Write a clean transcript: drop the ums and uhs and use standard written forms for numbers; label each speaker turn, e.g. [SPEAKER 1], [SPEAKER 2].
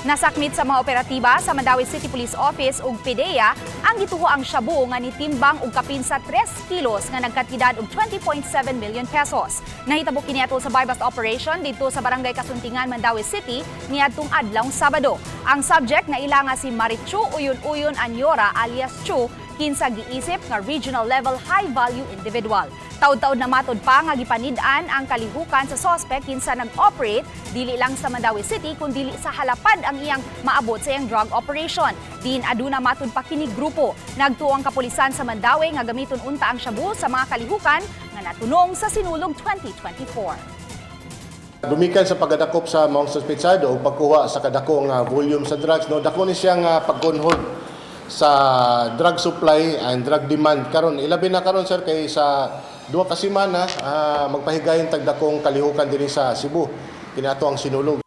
[SPEAKER 1] Nasakmit sa mga operatiba sa Mandawi City Police Office ug PDEA ang gituho ang shabu nga nitimbang og kapin sa 3 kilos nga nagkatidad og 20.7 million pesos. Nahitabo kini atol sa buy-bust operation dito sa Barangay Kasuntingan, Mandawi City niadtong adlawng Sabado. Ang subject na ila nga si Marichu Uyon-Uyon Anyora alias Chu, kinsa giisip nga regional level high value individual. Taud-taud na matod pa nga gipanid-an ang kalihukan sa suspect kinsa nag-operate dili lang sa Mandawi City kundi sa halapad ang iyang maabot sa iyang drug operation. Diin aduna matod pa kini grupo. Nagtuo ang kapulisan sa Mandawi nga gamiton unta ang shabu sa mga kalihukan nga natunong sa sinulog 2024.
[SPEAKER 2] Dumikan sa pagdakop sa mga suspetsado o pagkuha sa kadakong volume sa drugs, no, dako ni siyang pagkonhold sa drug supply and drug demand karon. Ilabi na karon sir kay sa 2 ka semana magpahigayon tagdakong kalihukan dinhi sa Cebu. Kinato ang sinulog.